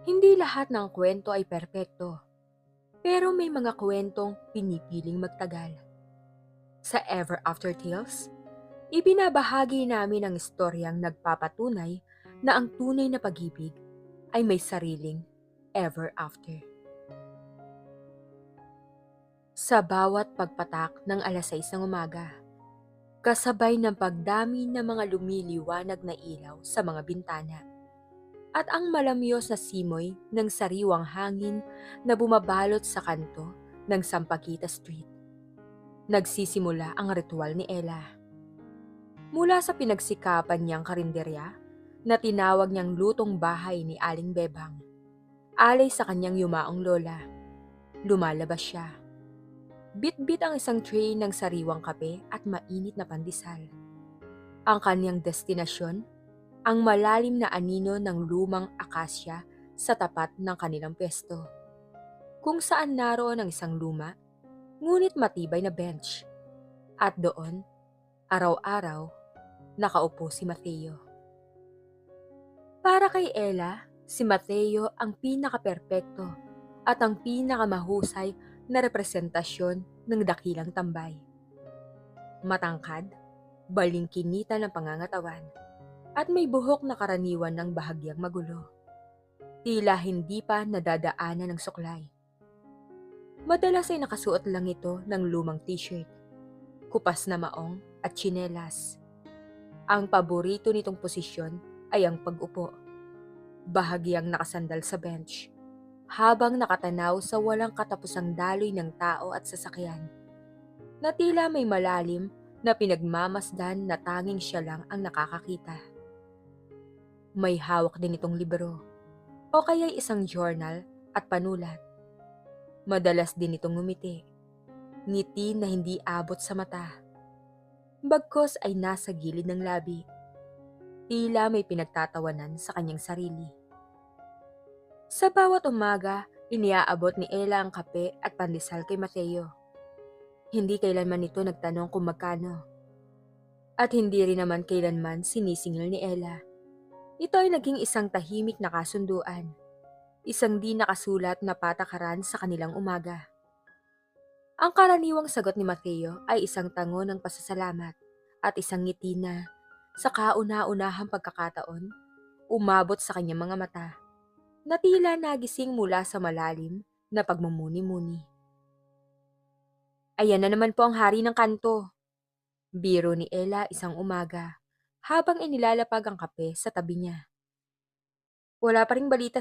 Hindi lahat ng kwento ay perpekto, pero may mga kwentong pinipiling magtagal. Sa Ever After Tales, ibinabahagi namin ang istoryang nagpapatunay na ang tunay na pag-ibig ay may sariling ever after. Sa bawat pagpatak ng alas 6 ng umaga, kasabay ng pagdami ng mga lumiliwanag na ilaw sa mga bintana, at ang malamyos na simoy ng sariwang hangin na bumabalot sa kanto ng Sampaguita Street. Nagsisimula ang ritual ni Ella. Mula sa pinagsikapan niyang karinderya na tinawag niyang lutong bahay ni Aling Bebang, alay sa kanyang yumaong lola, lumalabas siya. Bit-bit ang isang tray ng sariwang kape at mainit na pandesal. Ang kanyang destinasyon, ang malalim na anino ng lumang akasya sa tapat ng kanilang pwesto, kung saan naroon ang isang luma, ngunit matibay na bench. At doon, araw-araw, nakaupo si Mateo. Para kay Ella, si Mateo ang pinaka-perpekto at ang pinakamahusay na representasyon ng dakilang tambay. Matangkad, balingkinita ng pangangatawan, at may buhok na karaniwan ng bahagyang magulo. Tila hindi pa nadadaanan ng suklay. Madalas ay nakasuot lang ito ng lumang t-shirt, kupas na maong at tsinelas. Ang paborito nitong posisyon ay ang pag-upo, bahagyang nakasandal sa bench, habang nakatanaw sa walang katapusang daloy ng tao at sasakyan, na tila may malalim na pinagmamasdan na tanging siya lang ang nakakakita. May hawak din itong libro, o kaya'y isang journal at panulat. Madalas din itong ngumiti, ngiti na hindi abot sa mata, bagkos ay nasa gilid ng labi. Tila may pinagtatawanan sa kanyang sarili. Sa bawat umaga, iniaabot ni Ella ang kape at pandesal kay Mateo. Hindi kailanman ito nagtanong kung magkano. At hindi rin naman kailanman sinisingil ni Ella. Ito ay naging isang tahimik na kasunduan. Isang di nakasulat na patakaran sa kanilang umaga. Ang karaniwang sagot ni Mateo ay isang tango ng pasasalamat at isang ngiti na, sa kauna-unahang pagkakataon, umabot sa kanyang mga mata, na tila nagising mula sa malalim na pagmumuni-muni. Ayan na naman po ang hari ng kanto, biro ni Ella isang umaga, habang inilalapag ang kape sa tabi niya. Wala pa ring balita